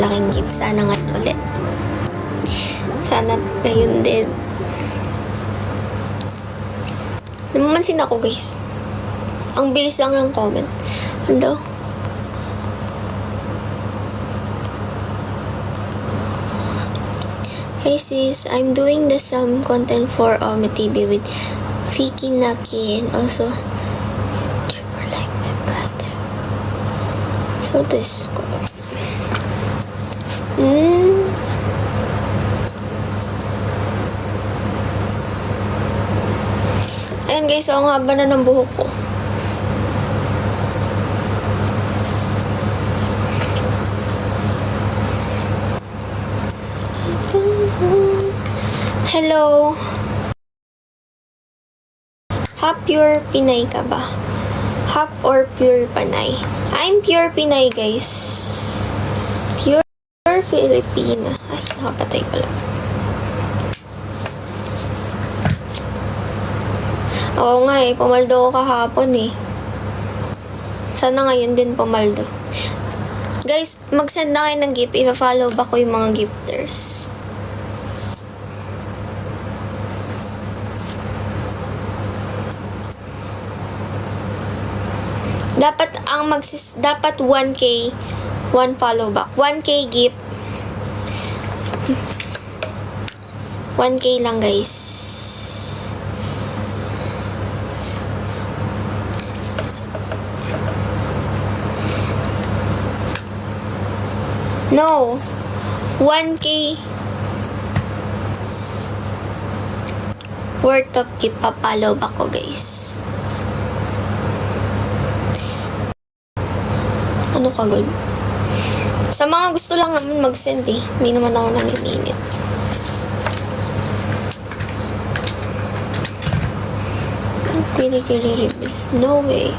malaking gift. Sana nga ulit. Sana ngayon din. Namamansin ako, guys. Ang bilis lang ng comment. Ano? Hey sis, I'm doing the some content for Ome TV with Fiki Naki and also YouTuber like my brother. So this ko. Ayan guys, ang haba na ng buhok ko. Hello. Half pure Pinay ka ba? Half or pure Panay? I'm pure Pinay, guys. Pure Filipina. Ay, nakapatay pala. Oo nga eh, pumaldo ko kahapon eh. Sana ngayon din pumaldo. Guys, mag-send na kayo ng gift. Ipa-follow ba ko yung mga gifters? Dapat 1K 1 follow back. 1K gift. 1K lang, guys. No. 1K worth of gift pa-follow back ko, guys. Ano ka, girl? Sa mga gusto lang naman mag-send eh. Hindi naman ako nanginingit. Kili reveal. No way.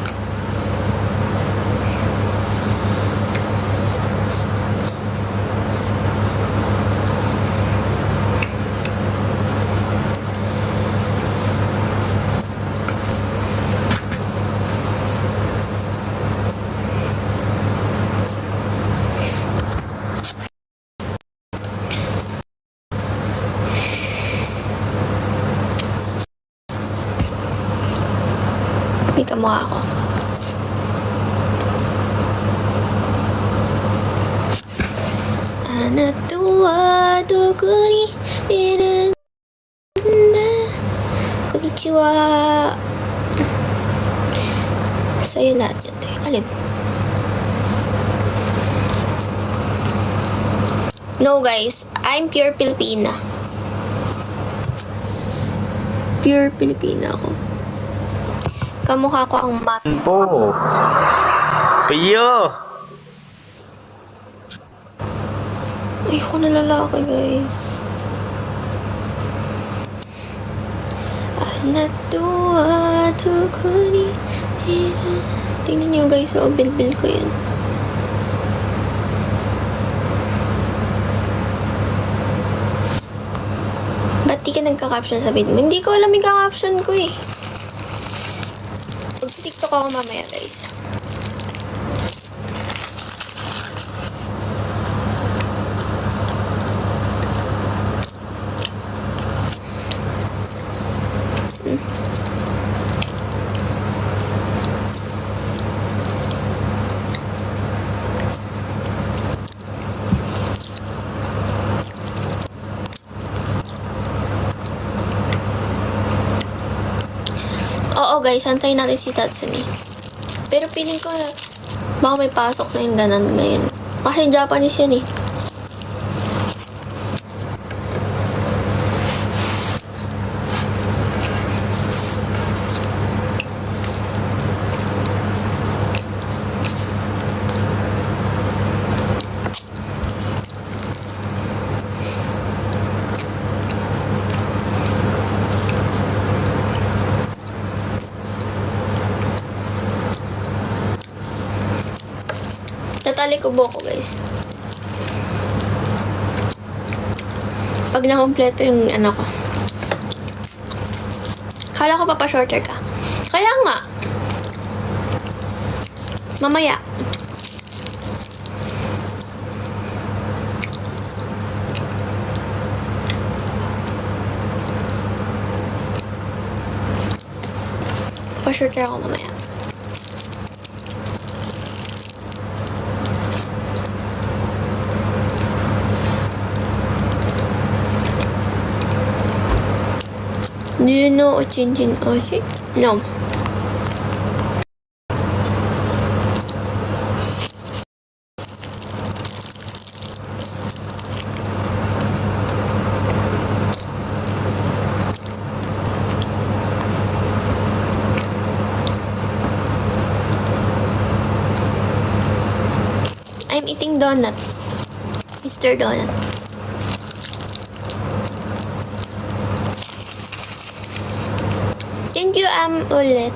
May kamukha ako. Anatuwa dokuri iranda. Konnichiwa. Sa'yo lahat yun. Alin? No guys, I'm pure Filipina. Pure Filipina ako. Kamukha ko ang map. Po. Piyo. Ayoko na lalaki, guys. Anatuwa dokuri ira. Tingnan nyo, guys. O, bilbil ko yan. Ba't di ka nagka-caption sa video mo? Hindi ko alam yung ka-caption ko eh. Mag-tiktok ako mamaya, guys. Oo guys, antayin natin si Tatsumi. Pero feeling ko baka may pasok na yung ganan ngayon. Kasi Japanese yan eh. Tatali-kubo ko, guys. Pag nakompleto yung ano ko. Kala ko papa-shorter ka. Kaya nga. Mamaya. Pa-shorter ako mamaya. Do you know Ochinjin Oshi? No. I'm eating donut. Mr. Donut. Thank you, ulit.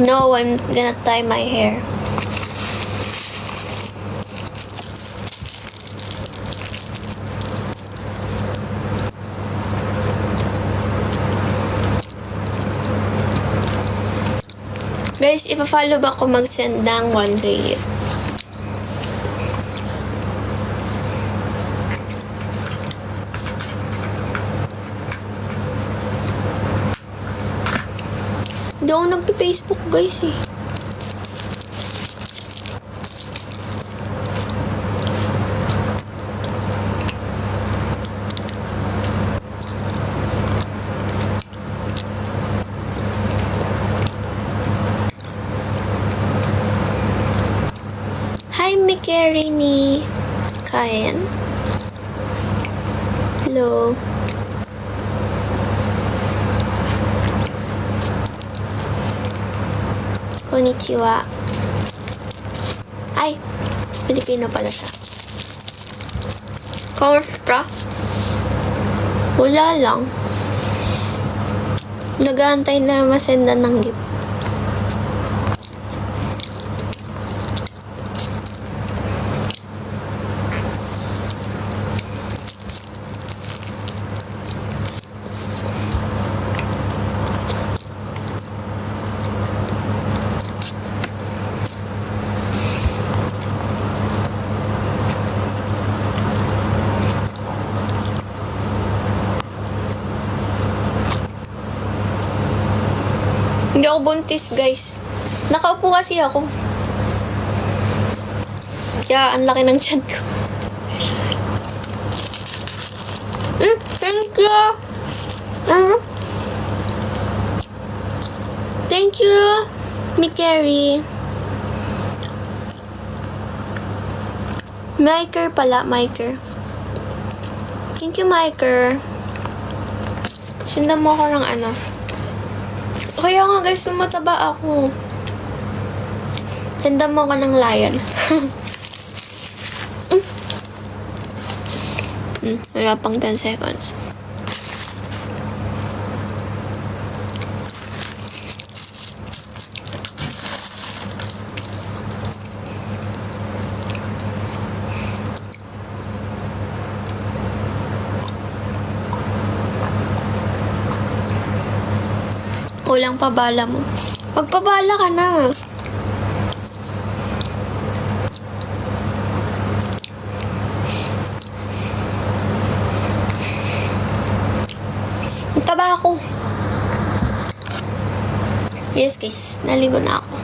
No, I'm gonna tie my hair. Guys, ipa-follow ba ako mag-send ng 1K? Hindi ako nagpi-Facebook, guys, eh. Hi, Mikeri ni Kayen. Hello. Konnichiwa. Ay, Pilipino pala siya. Kamusta? Wala lang. Nag-aantay na masendan ng gift. Hindi ako buntis, guys. Nakaupo kasi ako. Kaya, ang laki ng tiyan ko. Thank you. Thank you, Mikeri. Miker pala, Miker. Thank you, Miker. Sindan mo ako ng ano. Kaya nga guys, sumataba ako. Sindan mo ako ng lion. Wala pang 10 seconds. Kulang pa bala mo. Magpabala ka na. Taba ako. Yes guys, naligo na ako.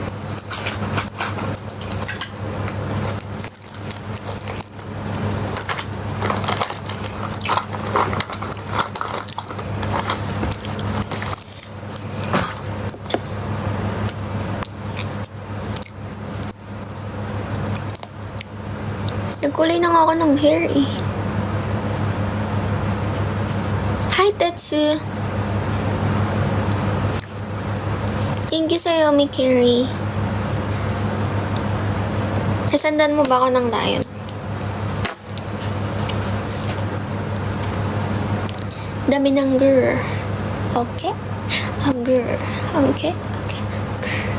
Nagkulay na nga ako ng hair eh. Hi, Tetsu. Thank you sa'yo, Mikiri. Nasandan mo ba ako ng lion? Dami ng girl. Okay? A girl. Okay? Okay. Girl.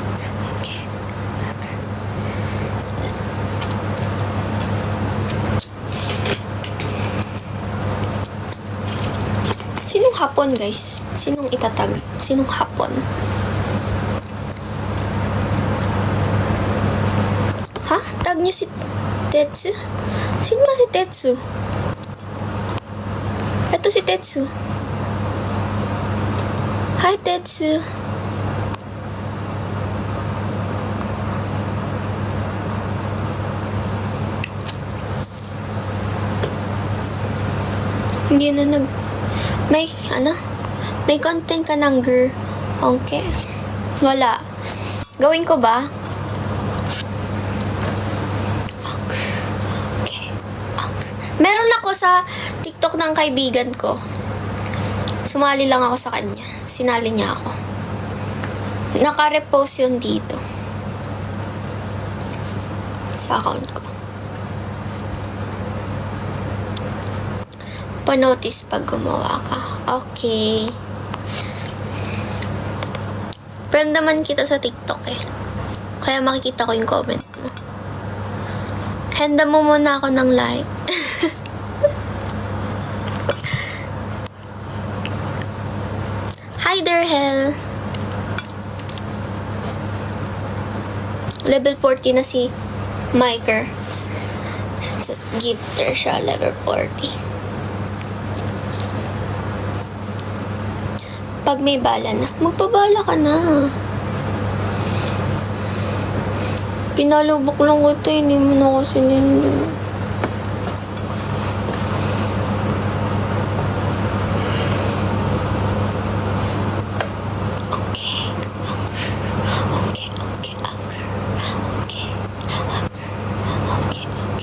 Okay. A girl. Sinong hapon, guys? Sinong itatag? Sinong hapon? Ha? Tag niyo si Tetsu? Sino ba si Tetsu? Ito si Tetsu. Hi, Tetsu. Hindi na may content ka ng girl. Okay. Wala. Gawin ko ba? Okay. Meron ako sa TikTok ng kaibigan ko. Sumali lang ako sa kanya. Sinali niya ako. Naka-repost yun dito. Sa account ko. Pa-notice pag gumawa ka. Okay. Friend naman kita sa TikTok eh. Kaya makikita ko yung comment mo. Handa mo muna ako ng like. Hi there, Hell. Level 40 na si Miker. Gifter siya, level 40. Pag may bala na, magpabala ka na. Pinalubok lang ko ito, hindi mo na kasi nindo. Okay. Okay.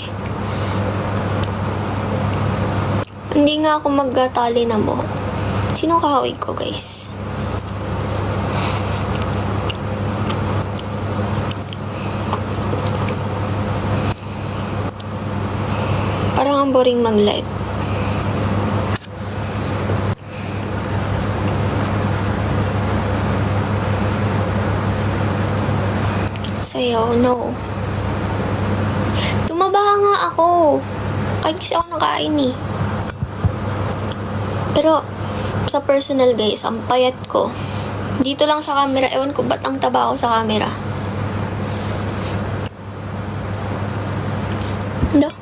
Hindi nga ako magtatali na mo. Sinong kahawig ko, guys? Parang ang boring mag-live. Sayaw, no. Tumaba nga ako. Kahit kasi ako nakain eh. Pero, sa personal guys, ang payat ko. Dito lang sa camera, ewan ko ba't ang taba ako sa camera. Ano?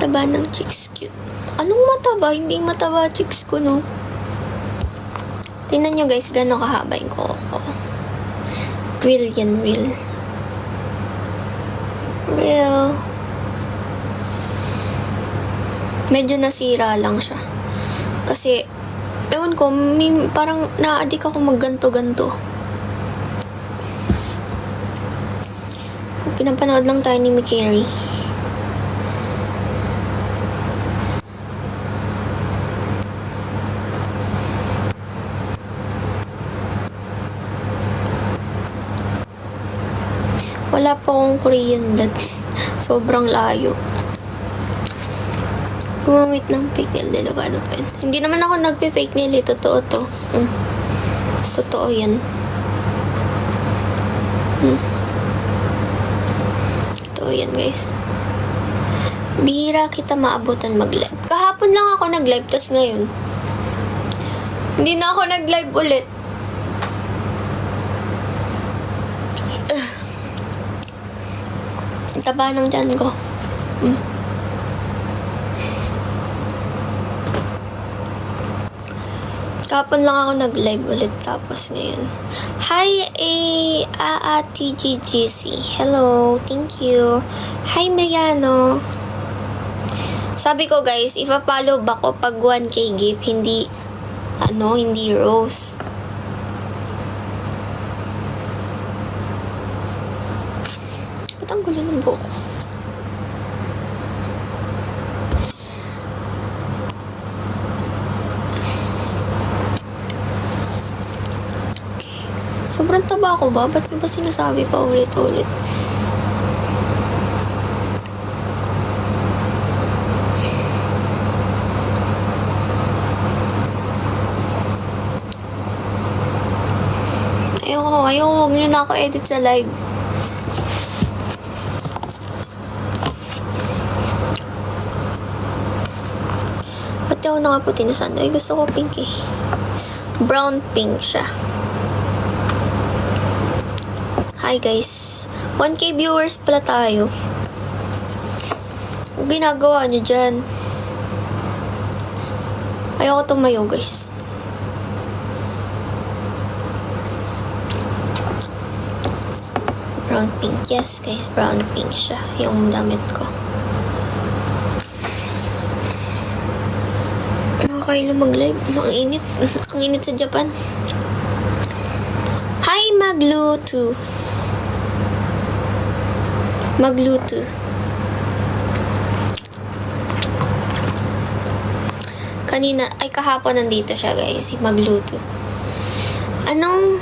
Taba ng cheeks, cute. Anong mataba? Hindi mataba cheeks ko, no? Tingnan nyo guys, gano'ng kahaba yung kuko. Real yan, real. Real. Medyo nasira lang siya. Kasi, ewan ko, parang na-addict ako magganto-ganto. Pinapanood lang tayo ni Mikeri. Wala pa akong Korean blood. Sobrang layo. Gumamit ng fake nail, delikado pa yun. Hindi naman ako nagpe-fake nail eh. Totoo to. Totoo yan. Totoo yan, guys. Bihira kita maabutan mag-live. Kahapon lang ako nag-live, tas ngayon. Hindi na ako nag-live ulit. Taba ng tiyan ko. Kapon lang ako nag-live ulit tapos ngayon. Hi, TGGC. Hello, thank you. Hi, Mariano. Sabi ko guys, ipa-follow ba ko pag 1K gift, hindi rose. Ba't ang gulo ng buhok? Sobrang taba ko ba? Ba't nyo ba sinasabi pa ulit-ulit? Ayoko, huwag nyo na ako edit sa live. Ba't ako nakaputi na sando? Ay, gusto ko pink eh. Brown pink siya. Hi guys. 1K viewers pala tayo. Ano ginagawa niyo dyan? Ayoko tumayo, guys. Brown pink. Yes, guys. Brown pink siya. Yung damit ko. Okay na mag-live. Ang init. Ang init sa Japan. Hi, Magluto. Magluto. Kanina, ay kahapon nandito siya, guys. Si Magluto. Anong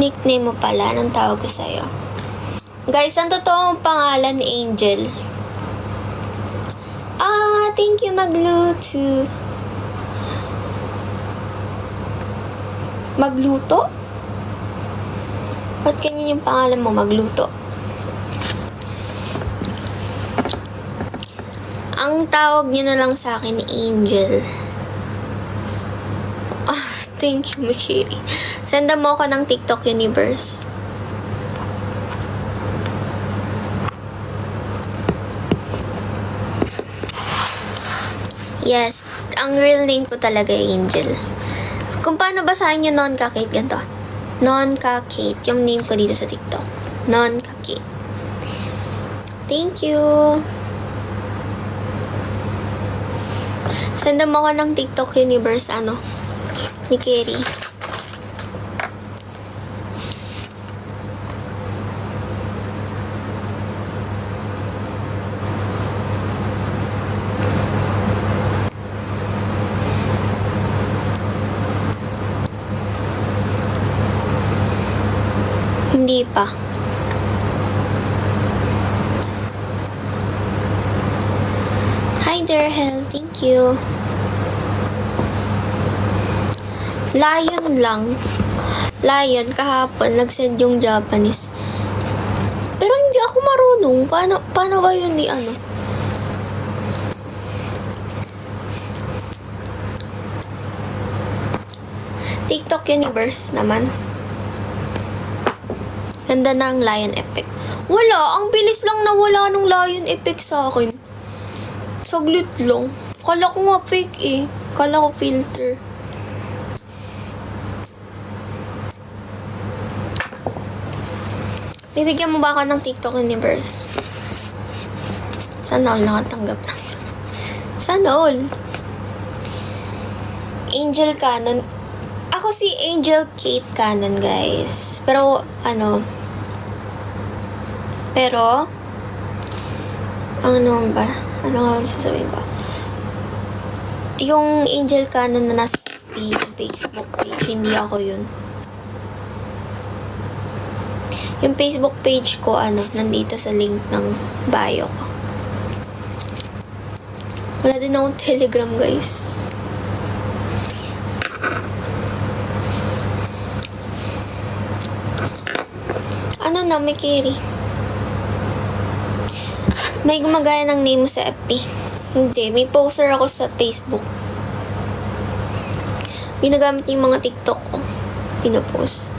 nickname mo pala? Anong tawag ko sa'yo? Guys, ang totoong pangalan, Angel. Thank you, Magluto. Magluto? Ba't ganyan yung pangalan mo, Magluto? Ang tawag niyo na lang sa akin, Angel. Thank you, Mikiri. Senda mo ako ng TikTok Universe. Yes, ang real name ko talaga Angel. Kung paano basahin yung non-ka-Kate, ganito. Non-ka-Kate, yung name ko dito sa TikTok. Non-ka-Kate. Thank you. Senda mo ako ng TikTok Universe, ni Kerry. Hindi pa. Hi there, Hel. Thank you. Lion lang. Lion, kahapon, nag-send yung Japanese. Pero hindi ako marunong. Paano ba yun TikTok Universe naman. Ganda ng lion effect. Wala, ang bilis lang nawala ng lion effect sa akin. Saglit lang. Kala ko nga fake eh. Kala ko filter. Bibigyan mo ba ako ng TikTok Universe? Sana all nakatanggap na. Sana all. Angel Canon. Ako si Angel Kate Canon, guys. Pero, ano ba? Ano nga sasabihin ko? Yung Angel Canon na nasa Facebook page, hindi ako yun. Yung Facebook page ko, nandito sa link ng bio ko. Wala din akong Telegram, guys. May Kerry. May gumagaya ng name mo sa FB. Hindi, may poster ako sa Facebook. Ginagamit yung mga TikTok ko. Pinopost.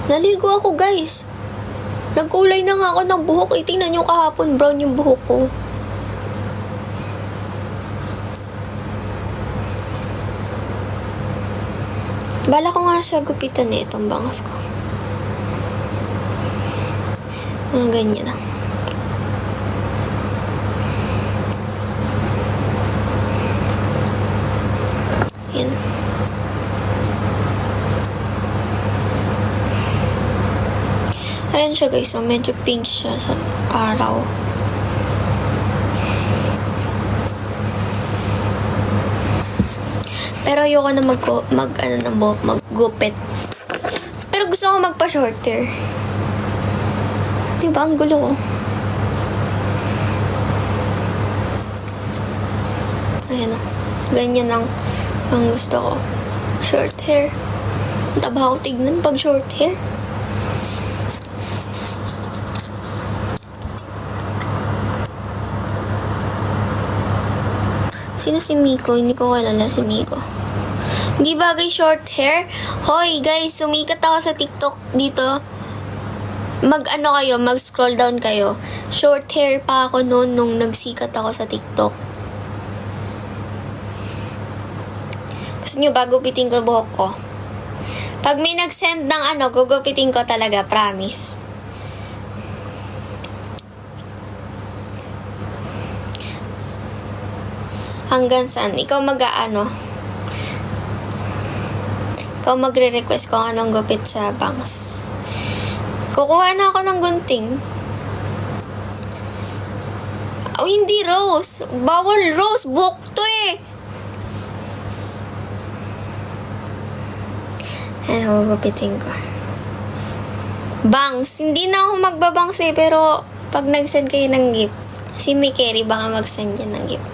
Naligo ako, guys. Nagkulay na nga ako ng buhok. Tingnan nyo kahapon, brown yung buhok ko. Bala ko nga siya gupitan itong bangs ko. Ganyan na. Yan. Ayan siya, guys. So, medyo pink siya sa araw. Pero ayoko na maggupit. Pero gusto ko magpa-short hair. Diba? Ang gulo ko. Ayan o. Ganyan ang gusto ko. Short hair. Ang taba ko tignan pag short hair. Sino si Miko? Hindi ko kilala si Miko. Hindi bagay short hair? Hoy guys, sumikat ako sa TikTok dito. Mag-scroll down kayo. Short hair pa ako noon nung nagsikat ako sa TikTok. Gusto nyo ba gupitin ko buhok ko? Pag may nag-send ng gugupitin ko talaga, promise. Hanggang saan? Ikaw Ikaw magre-request kung anong gupit sa bangs. Kukuha na ako ng gunting. Oh, hindi rose. Bawal rose. Buhok to eh. Ayan, gugupitin ko. Bangs. Hindi na ako magbabangs eh, pero pag nag-send kayo ng gift, si Mikeri baka mag-send yan ng gift.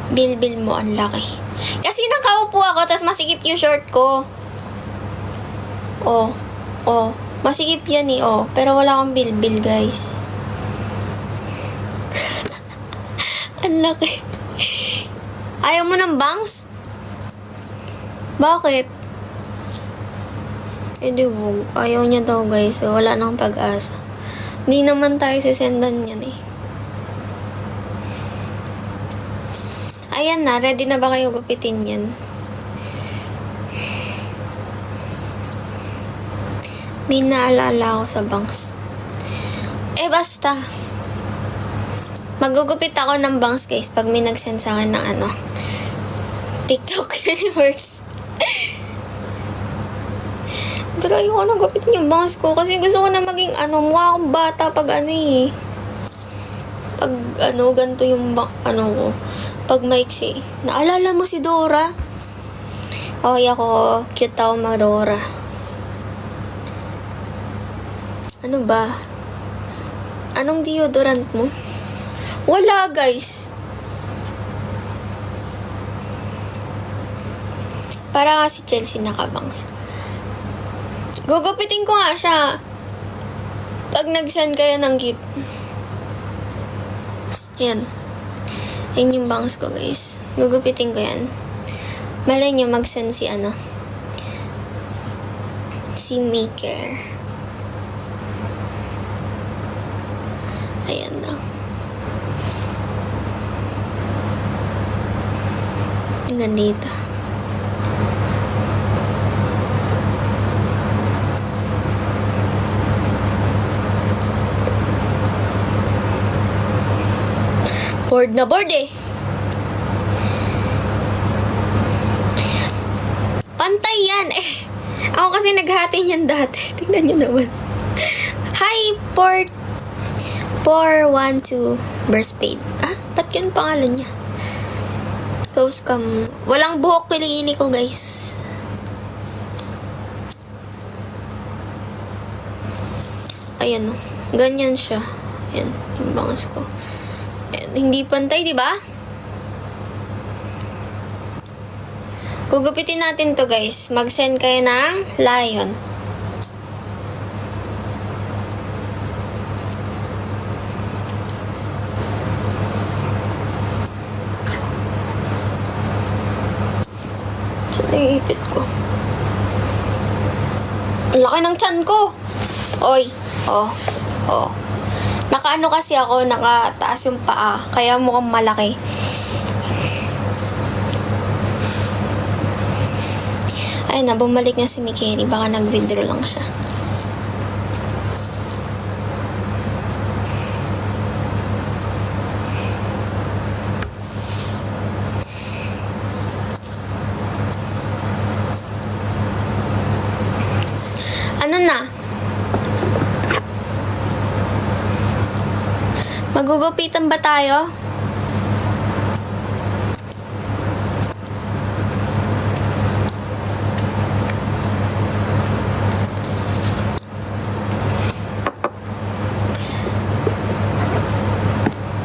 Bilbil mo, ang laki. Kasi nakaupo ako, tas masikip yung short ko. Oh. Masikip yan eh, oh. Pero wala akong bilbil, guys. Ang laki. Ayaw mo ng bangs? Bakit? Di wag. Ayaw niya daw, guys. So, wala nang pag-asa. Hindi naman tayo sisendan yan eh. Ayan na, ready na ba kayo gupitin yan? May naalala ako sa bangs. Basta. Magugupit ako ng bangs, guys, pag may nag-send sa akin ng TikTok Universe. Pero ayoko na gupitin yung bangs ko kasi gusto ko na maging mukha akong bata pag Pag ganito yung ko. Pag maiksi. Naalala mo si Dora? Okay ako. Cute ako mag-Dora. Ano ba? Anong deodorant mo? Wala, guys. Para nga si Chelsea nakabangs. Gugupitin ko nga siya. Pag nag-send kayo ng gift. Yan. Yan yung bangs ko, guys. Gugupitin ko yan. Malay nyo mag-send si si Maker. Ayan na. Hanggang dito. Bored na bored eh. Pantay yan eh. Ako kasi naghati yan dati. Tingnan nyo naman. Hi, 412 Burspade. Ba't yun pangalan niya? Close cam. Walang buhok kilikili ko, guys. Ayan o. Ganyan siya. Ayan, yung bangas ko. Hindi pantay, di ba? Gugupitin natin to, guys. Mag-send kayo ng lion. Saan naiipit ko? Ang laki ng tiyan ko. Oy. Oh. Nakaano kasi ako, nakataas yung paa. Kaya mukhang malaki. Ayun na, bumalik na si Mikeri. Baka nag-withdraw lang siya. Ano na? Magugupitan ba tayo?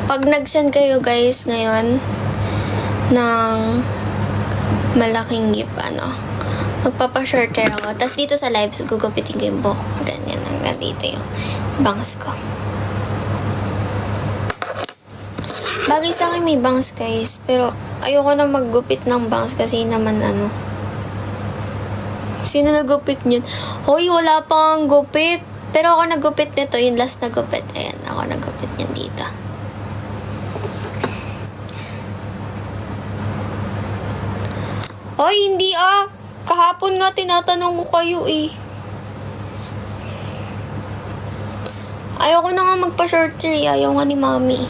Pag nag-send kayo, guys, ngayon ng malaking gift, magpapa-short hair ako. Tapos dito sa lives, gugupitin ko yung buhok. Ganyan, hanggang dito yung bangs ko. Bagay sa akin may bangs, guys. Pero ayoko na maggupit ng bangs kasi naman Sino nagupit niyan? Hoy, wala pang gupit. Pero ako nagupit nito. Yung last na gupit. Ayan. Ay, hindi ah. Kahapon nga tinatanong ko kayo eh. Ayoko na nga magpa-short tree. Ayaw nga ni Mami.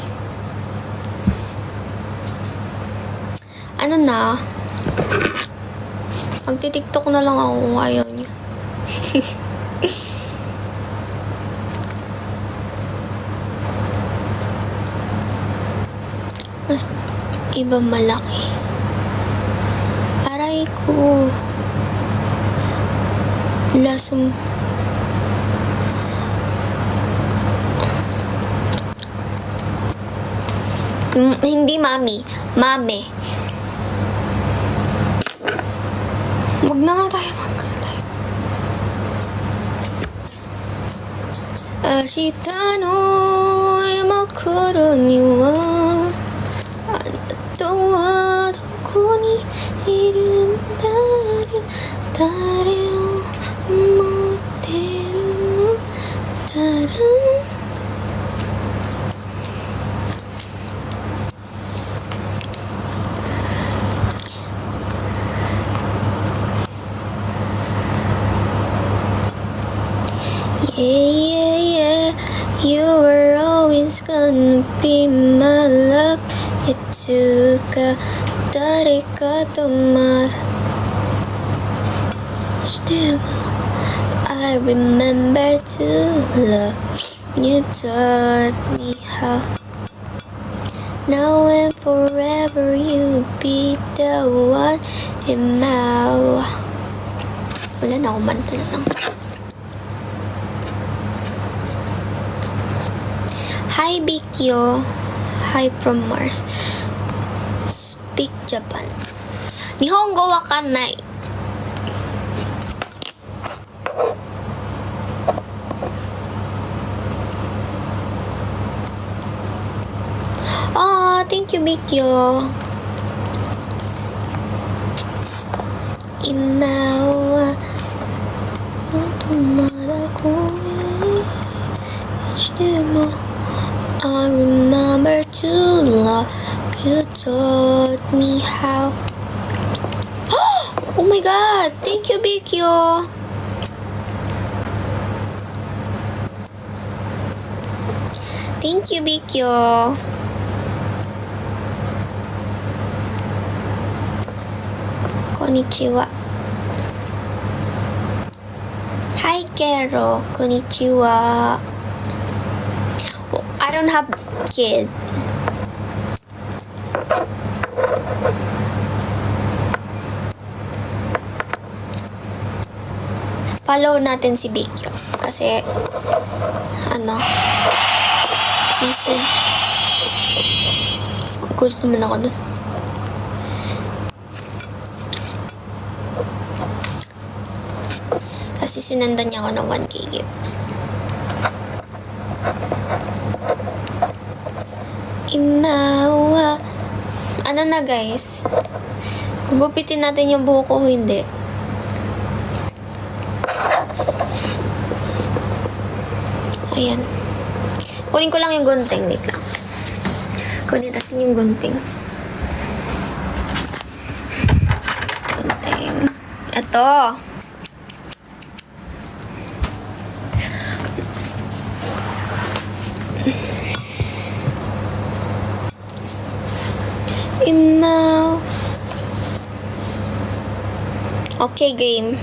Ano na? Magti-tiktok na lang ako kung ayaw niya. Mas iba malaki. Aray ko. Lasong. Hindi Mami. Mame. Huwag na nga tayo mag-live. 明日の今頃にはあなたはどこにいるんだろう誰を思ってるのだろう Yeah, yeah, you were always gonna be my love. It took a 誰かとまらしても I remember to love. You taught me how. Now and forever you'll be the one in my. Wala na ako mantel lang. Hi Bikyo. Hi from Mars. Speak Japan. Nihongo wa kanai. Oh, thank you Bikyo. Imawa Tumara ko mo. I remember to love. You taught me how. Oh my god! Thank you, Bikyo! Thank you, Bikyo! Konnichiwa. Hi, Kero. Konnichiwa. I don't have kid. Follow natin si Bikyo kasi ano listen gusto naman ako dun. Kasi sinandan niya ako ng 1K gift. Imawa. Ano na guys? Gugupitin natin yung buhok ko, hindi. Ayan. Kunin ko lang yung gunting. Wait lang. Kunin natin yung gunting. Gunting. Ito. Imaw. Okay, game.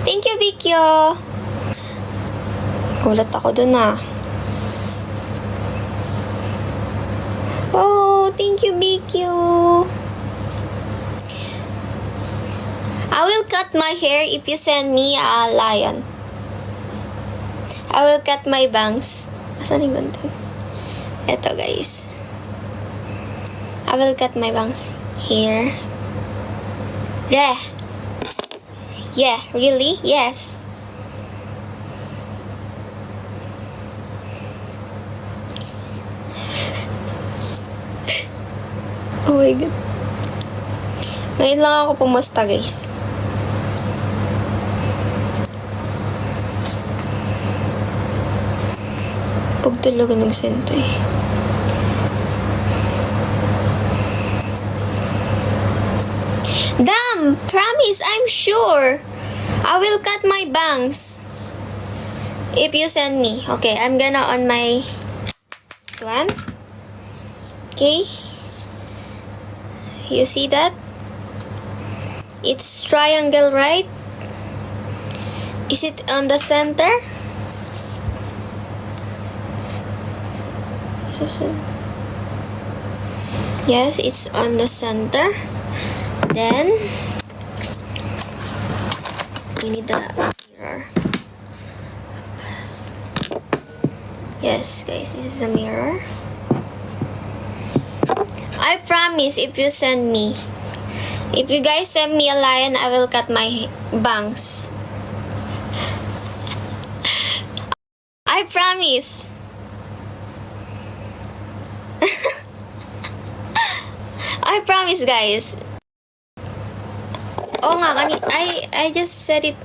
Thank you, Bikyo. Gulat ako dun ah. Oh, thank you, Bikyo. I will cut my hair if you send me a lion. I will cut my bangs. Asan yung gunting? Eto, guys. I will cut my bangs here. Yeah. Yeah, really? Yes. Oh my God. Ngayon lang ako pumusta, guys. Pag talaga nag-send to eh. Damn! Promise, I'm sure. I will cut my bangs. If you send me. Okay, I'm gonna on my... This one. Okay. You see that? It's triangle, right? Is it on the center? Yes, it's on the center. Then we need the mirror. Yes, guys, this is a mirror. I promise if you send me. If you guys send me a lion, I will cut my bangs. I promise. I promise, guys. Oh nga, I just said it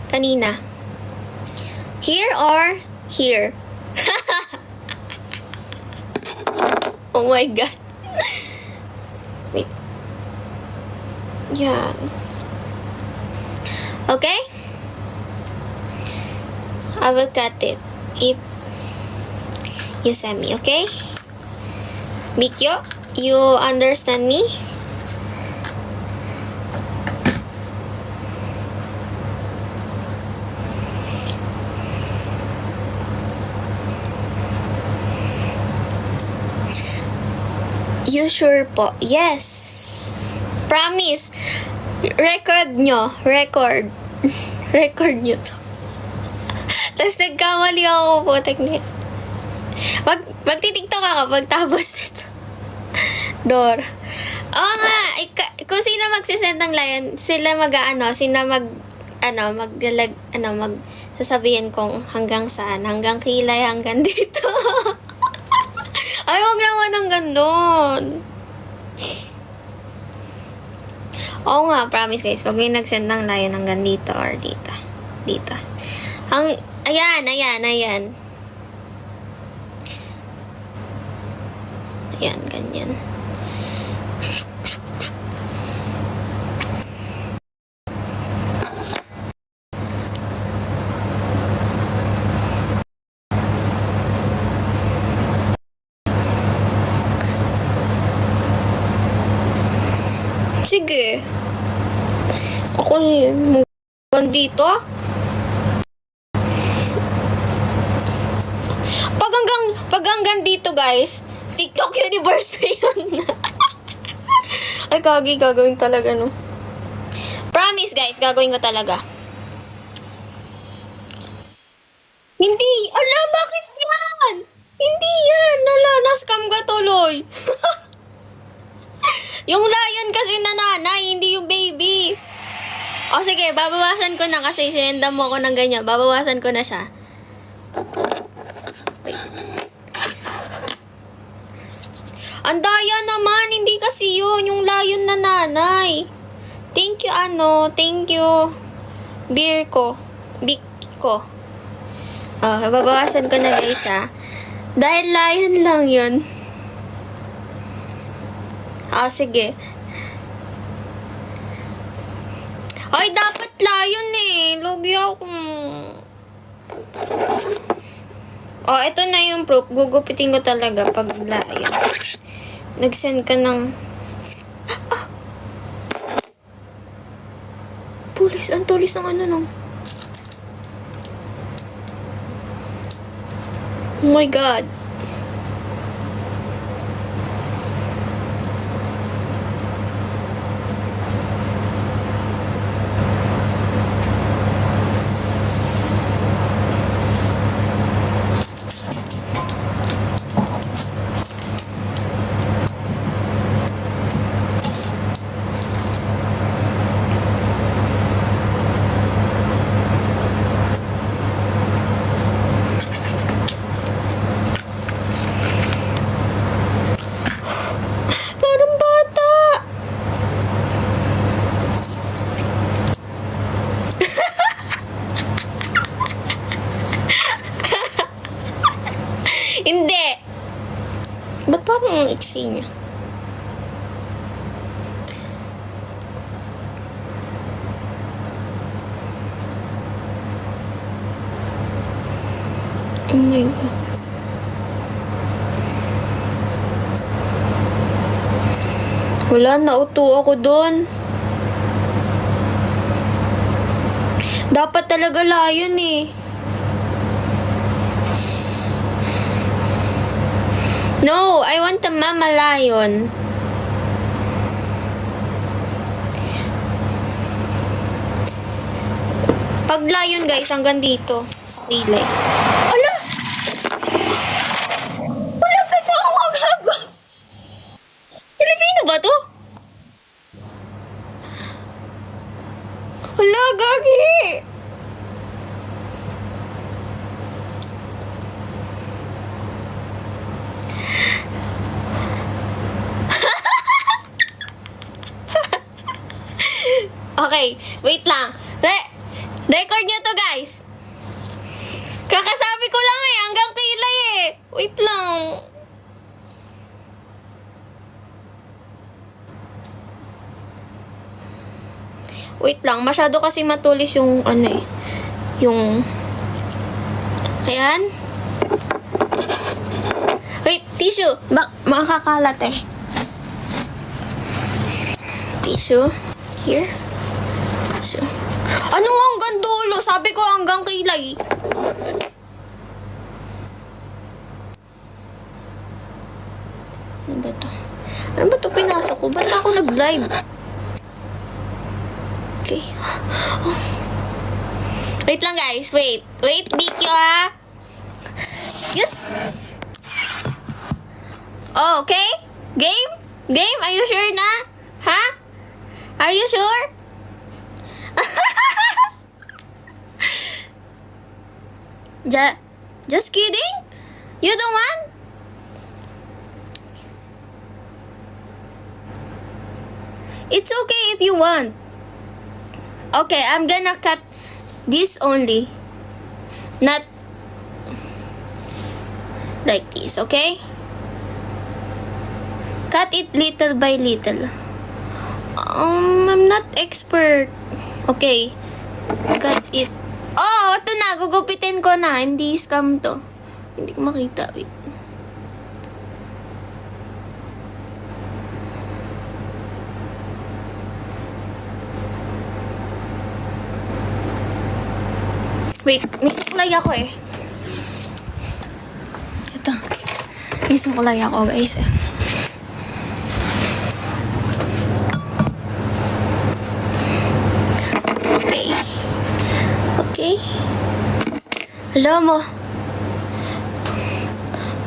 kanina. Here or here? Oh my god. Wait. Yeah. Okay? I will cut it if you send me, okay? Mikyo, you understand me? You sure po? Yes. Promise. Record nyo. Record. Record nyo to. Tapos nagkamali ako po, technique. Magtitiktok ako pagtapos nito. Door. Oo nga, kung sino magsisend ng lion, sila sasabihin kong hanggang saan, hanggang kilay, hanggang dito. Ay, huwag naman hanggang doon. Oo nga, promise guys, wag may nagsend ng lion hanggang dito or dito. Dito. Ayan. Ayan, ganyan. Sige. Ako hanggang dito. Pag hanggang dito, guys, TikTok universe na yun. Ay, gagawin talaga, no? Promise, guys, gagawin ko talaga. Hindi! Ala, bakit yan? Hindi yan! Ala, na-scam ka tuloy. Yung lion kasi na nanay, hindi yung baby. O sige, babawasan ko na kasi sinenda mo ako ng ganyan. Babawasan ko na siya. Wait. Ang daya naman, hindi kasi yun. Yung lion na nanay. Thank you, thank you. Beer ko. Big ko. Babawasan ko na guys, ha. Dahil lion lang yun. Sige. Ay, dapat lion eh. Lugi ako. Ito na yung proof. Gugupitin ko talaga pag lion. Nag-send ka ng... Pulis. Ang tulis ng no. Oh my God. sa inyo. Oh my God. Wala, nauto ako doon. Dapat talaga lion eh. No, I want the mama lion. Pag lion guys, hanggang dito. Sa pilay. Ala! Wala ka ito ako magago. Pilipino ba to? Wala, gagi! Okay, wait lang. Record nyo to, guys. Kakasabi ko lang eh, hanggang kilay eh. Wait lang. Wait lang, masyado kasi matulis yung ano eh. Yung... Ayan. Wait, tissue. Makakalat eh. Tissue. Here. Tissue. Ano nga hanggang dulo? Sabi ko hanggang kilay. Ano ba to? Ano ba to pinasok ko? Ba't ako nag-live? Okay. Oh. Wait lang guys. Wait. Wait, Bikyo ah. Yes. Oh, okay? Game? Game? Are you sure na? Ha? Are you sure? Just kidding? You don't want? It's okay if you want. Okay, I'm gonna cut this only. Not like this, okay? Cut it little by little. I'm not expert. Okay. Cut it. Oh, ito na. Gugupitin ko na. Hindi scam to. Hindi ko makita. Wait. Wait. May suklay ako eh. Ito. May suklay ako guys. Okay? Alam mo,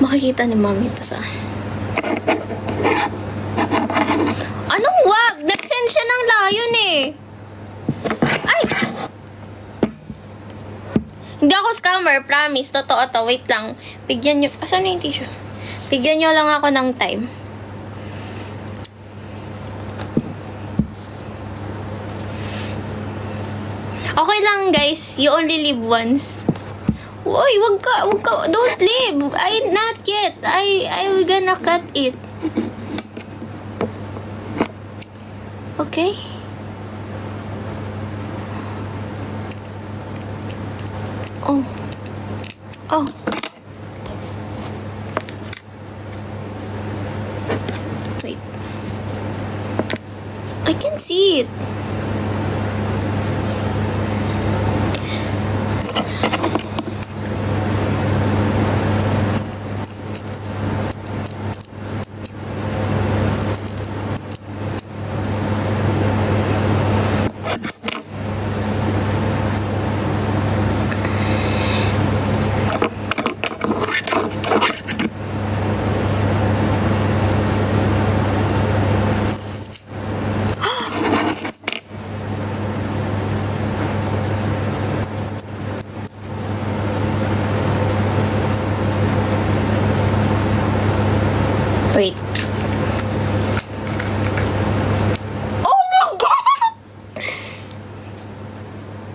makikita ni Mami ito sa... Anong wag? Nag-send siya ng lion eh. Ay! Hindi ako scammer, promise. Totoo to. Wait lang. Bigyan nyo... Asan na yung tissue? Bigyan nyo lang ako ng time. Okay lang guys, you only live once. Uy, wag ka, don't live. Not yet. I gonna cut it. Okay? Oh. Oh. Wait. I can see it. Wait. Oh my God!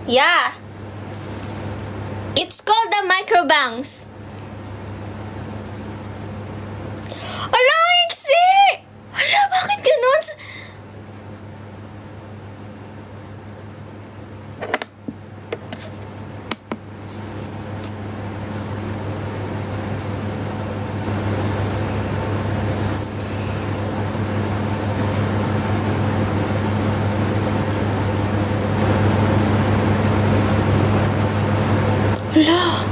Yeah. It's called the microbanks. Ala, Ixie! Wala.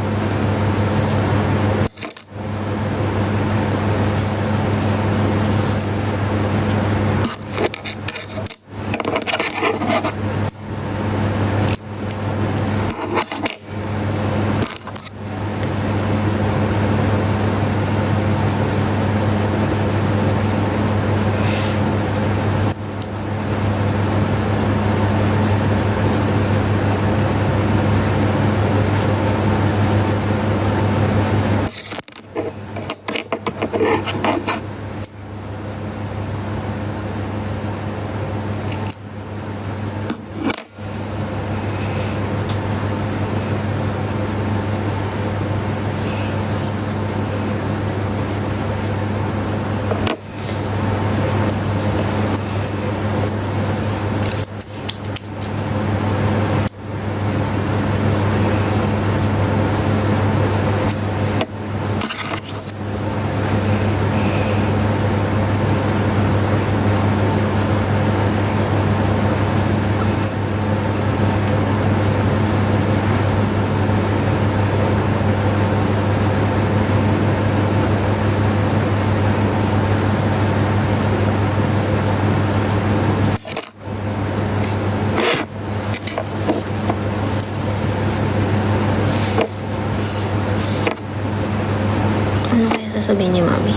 Ano kaya sasabihin ni Mami?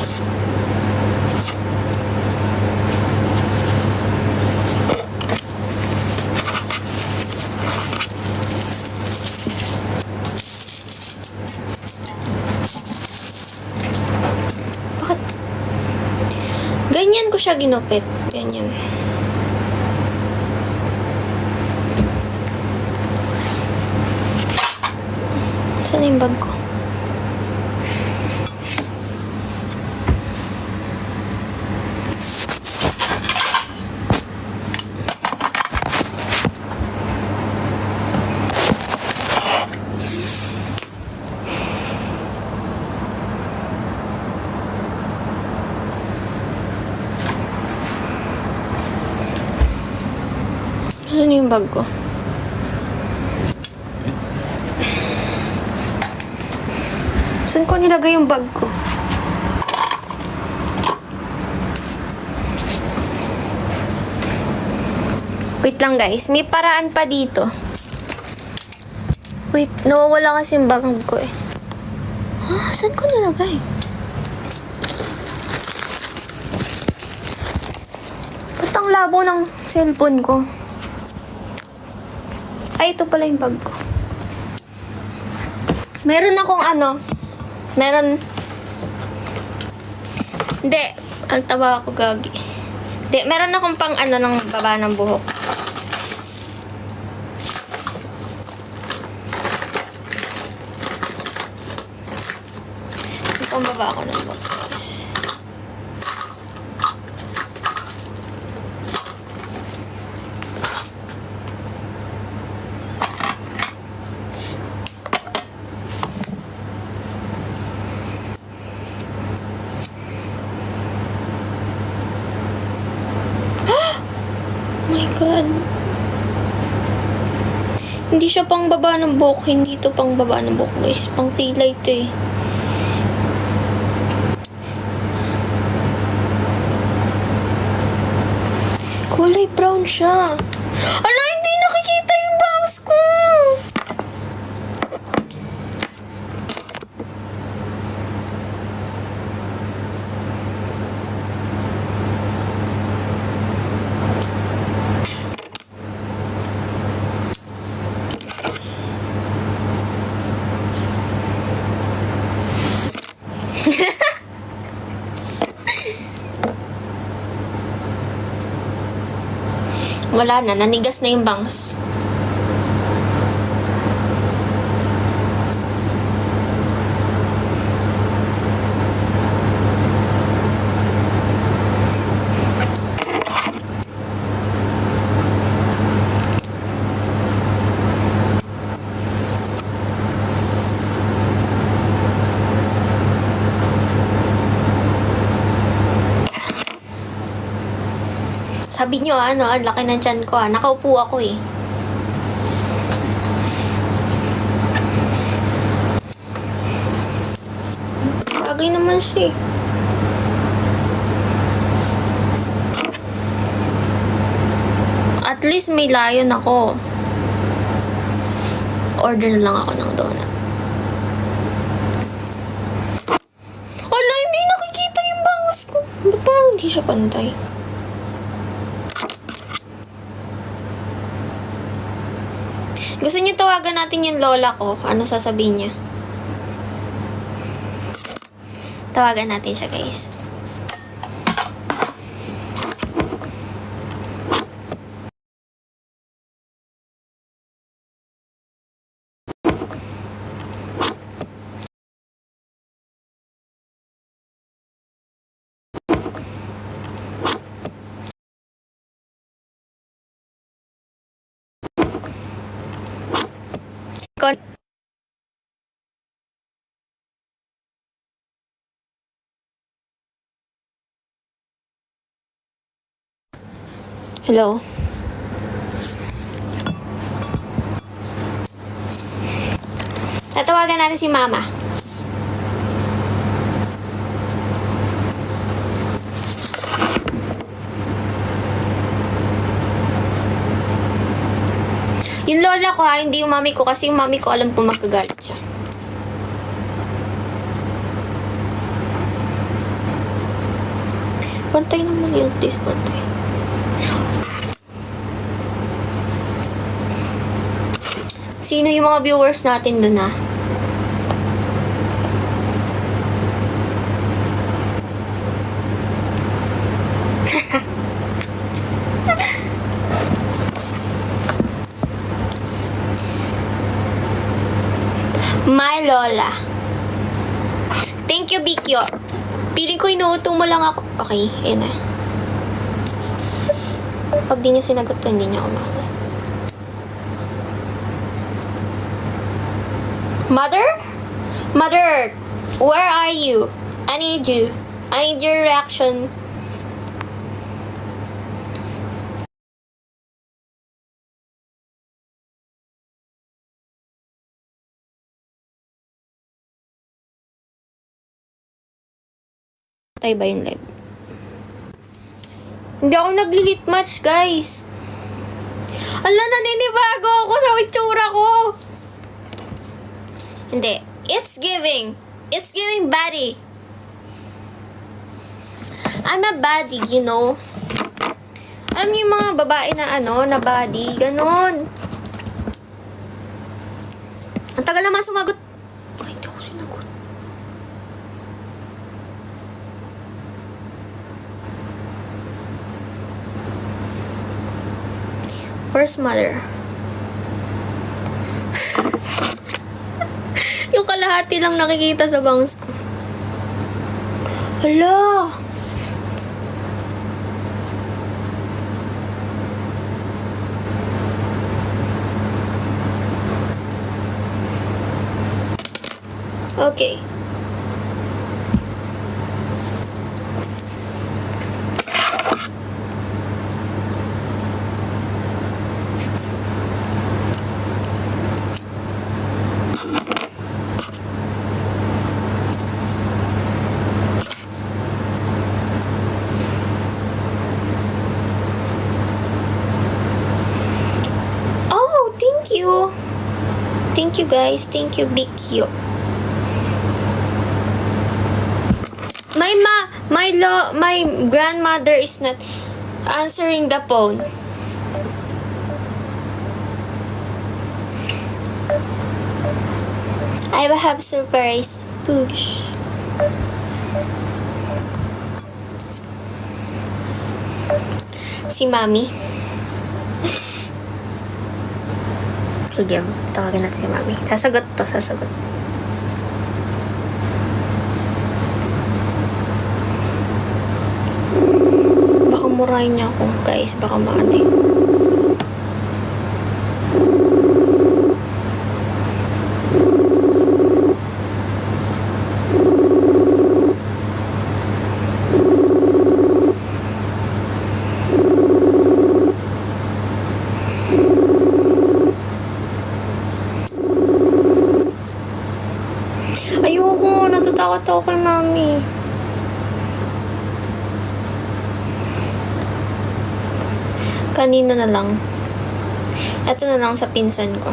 Bakit? Ganyan ko siya ginupit. Ganyan. Saan na yung bag ko? Saan yung bag ko? Saan ko nilagay yung bag ko? Wait lang guys, may paraan pa dito. Wait, nawawala kasi yung bag ko eh. Ha? Saan ko nilagay? Ba't ang labo ng cellphone ko? Ay, ito pala yung bag ko. Meron akong ano. Hindi. Ang tawa ako, gagi. Hindi, meron akong pang ano ng baba ng buhok. Pambaba ako ng buhok. My God. Hindi siya pang baba ng buhok. Hindi to pang baba ng buhok, guys. Pang kilay to eh. Kulay brown siya. Ano? Hindi nakikita yung bangs ko. Wala na, nanigas na yung bangs. Sabi nyo, ano, ang laki ng tiyan ko, Nakaupo ako eh. Bagay naman siya eh. At least may layon ako. Order na lang ako ng donut. Wala, hindi nakikita yung bangus ko. Ba't parang hindi siya pantay? Gusto niyo tawagan natin yung lola ko? Ano sasabihin niya? Tawagan natin siya, guys. Hello? Tatawagan natin si Mama. Yung lola ko ha, hindi yung mami ko kasi yung mami ko alam po magkagalit siya. Pantay naman yun, please, pantay. Sino yung mga viewers natin dun ha? My Lola. Thank you, Bikyo. Piling ko inuutong mo lang ako. Okay, yun na. Pag di niya sinagot to, hindi niya ako makuha. Mother? Mother, where are you? I need you. I need your reaction. Tayo ba yung live? Hindi ako nag-lit match, guys. Ala, naninibago ako sa itsura ko. Hindi. It's giving. It's giving baddie. I'm a baddie, you know. Alam niyo yung mga babae na na baddie, ganon. Ang tagal naman sumagot. Ay, hindi ako sinagot. Where's mother? Yung kalahati lang nakikita sa bangs ko. Hala! Okay. Oh, thank you. Thank you, guys. Thank you, Big Yo. My grandmother is not answering the phone. I will have surprise. Push. Si Mami. Sige, tawagan natin si Mami. Sasagot to, sasagot. Baka murahin niya ako, guys. Baka maano eh. Ayoko, natatakot nakakatawa kay mami. Kanina na lang. Ito na lang sa pinsan ko.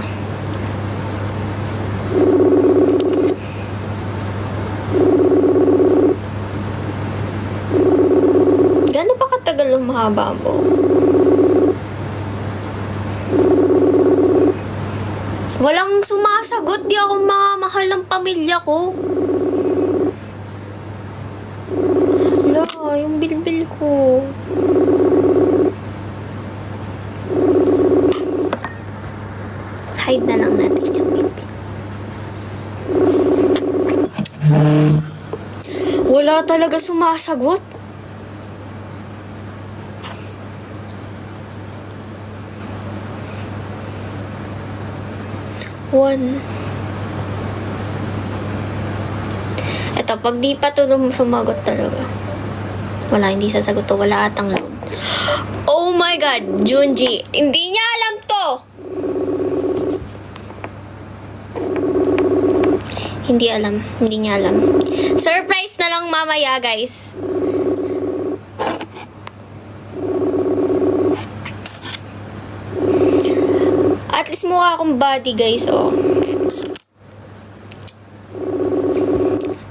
Gano'n pa katagal lumahaba ang buhok? Walang sumasagot. Di ako mamahal ng pamilya ko. Wala, yung bilbil ko. Hide na lang natin yung bilbil. Wala talaga sumasagot. One. Eto, pag di pa to sumagot talaga. Wala, hindi sasagot to. Wala atang load. Oh my God, Junji. Hindi niya alam to. Hindi alam. Hindi niya alam. Surprise na lang mamaya, guys. At least mukha akong body, guys, oh.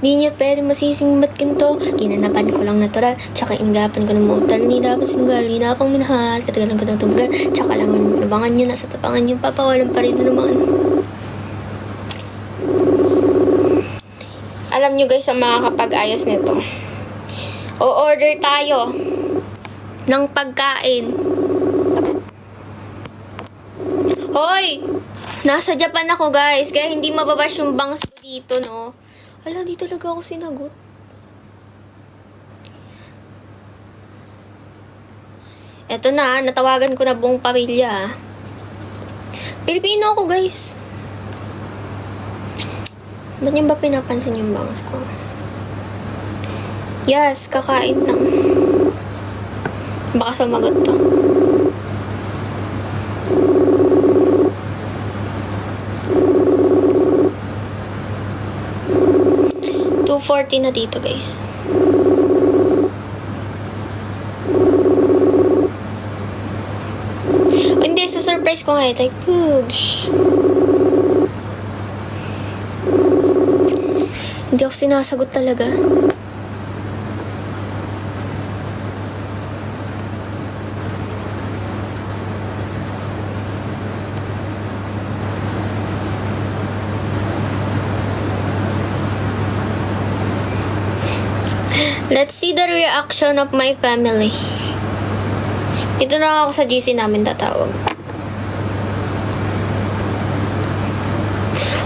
Di niya pwede masising ba't ganito. Ginanapan ko lang natural. Tsaka inggapan ko ng motal. Ni dapat sinunggal. Di na akong minahal. Katagalan ko ng tumagal. Tsaka laman nabangan nyo. Nasa tapangan yung papawalan pa rin na naman. Alam nyo, guys, ang makakapag-ayos nito. O-order tayo ng pagkain. Hoy! Nasa Japan ako, guys. Kaya hindi mababash yung bangs ko dito, no? Ala, di talaga ako sinagot. Eto na, natawagan ko na buong pamilya. Pilipino ako, guys. Ba't niyo ba pinapansin yung bangs ko? Yes, kakain lang. Baka sumagot to. $2.40 na dito, guys. Hindi, sa surprise ko nga like, push. Hindi ako sinasagot talaga. Let's see the reaction of my family. Dito na ako sa GC namin tatawag.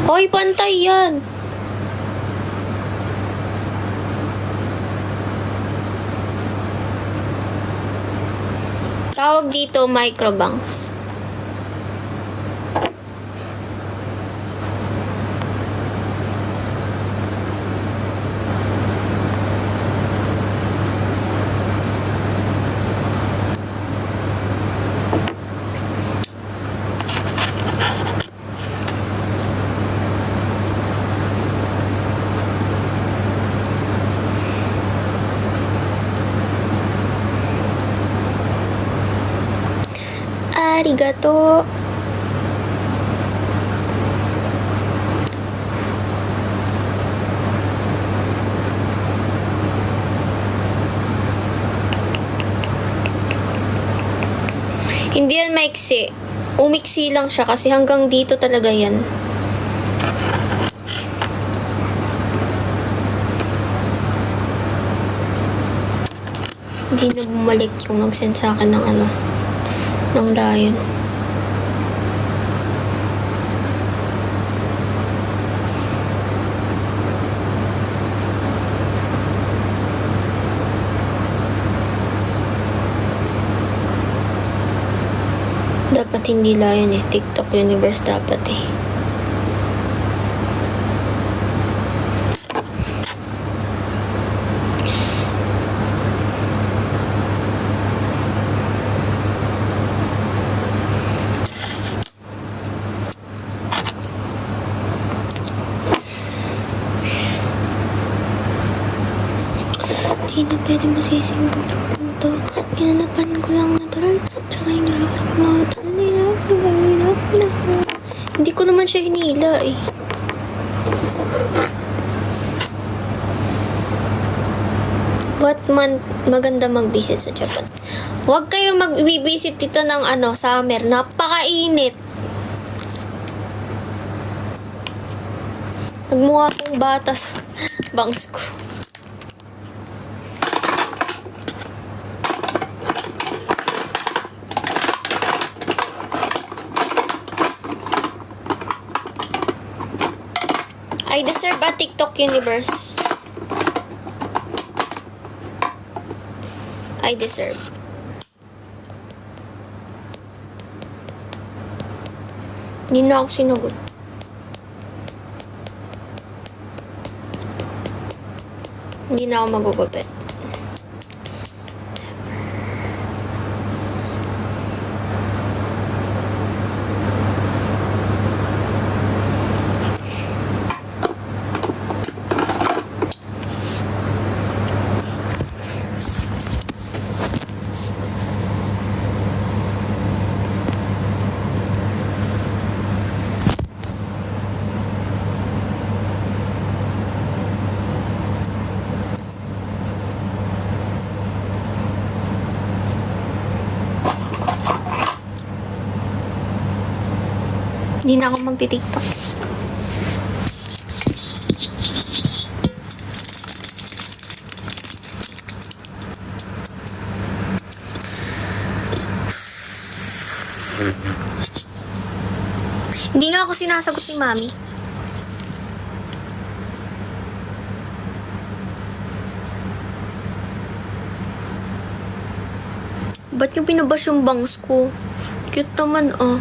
Hoy, pantay yan. Tawag dito microbanks. Arigato. Hindi yan maiksi. Umiksi lang siya kasi hanggang dito talaga yan. Hindi na bumalik yung nag-send sa akin ng ano. Ng lion. Dapat hindi lion eh. TikTok universe dapat eh. pwede masising punto. Kinanapan ko lang natural. Tsaka yung rapat ko mga nila. Ang gagawin ako na. Hindi ko naman siya hinila eh. What month maganda mag-visit sa Japan? Huwag kayong mag-visit dito ng summer. Napakainit. Nagmukha akong batas. Bangs ko. I deserve a TikTok universe. I deserve. Hindi na ako sinagot. Hindi na ako magugupit. Hindi na ako magti-TikTok. Hindi nga ako sinasagot ni Mami. Ba't yung pinabash yung bangs ko? Cute naman ah.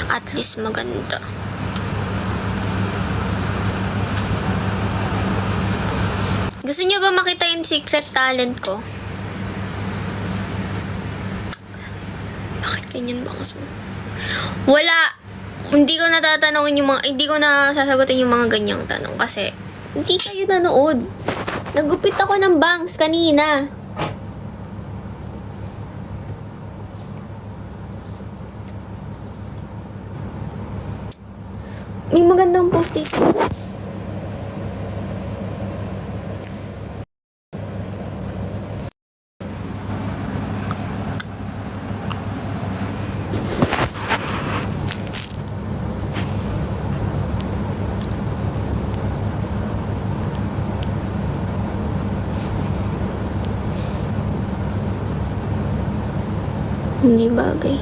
At least maganda. Gusto niyo ba makita yung secret talent ko? Bakit ganyan bangas mo? Wala. Hindi ko na sasagutin yung mga ganyang tanong kasi hindi kayo nanood. Nagupit ako ng bangs kanina. May magandang post dito. Hindi bagay.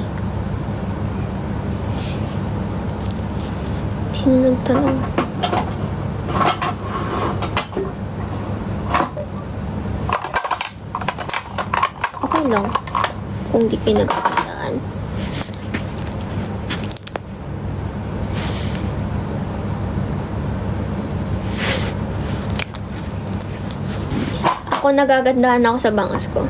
Sino nagtanong? Okay lang. Kung di kayo nagkakandaan. Ako nagagandahan ako sa bangas ko.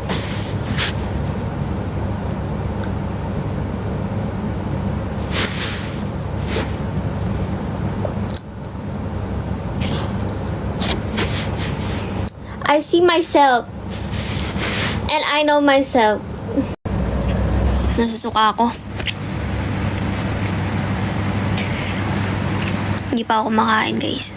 I see myself. And I know myself. Nasusuka ako. Hindi pa ako kumakain, guys.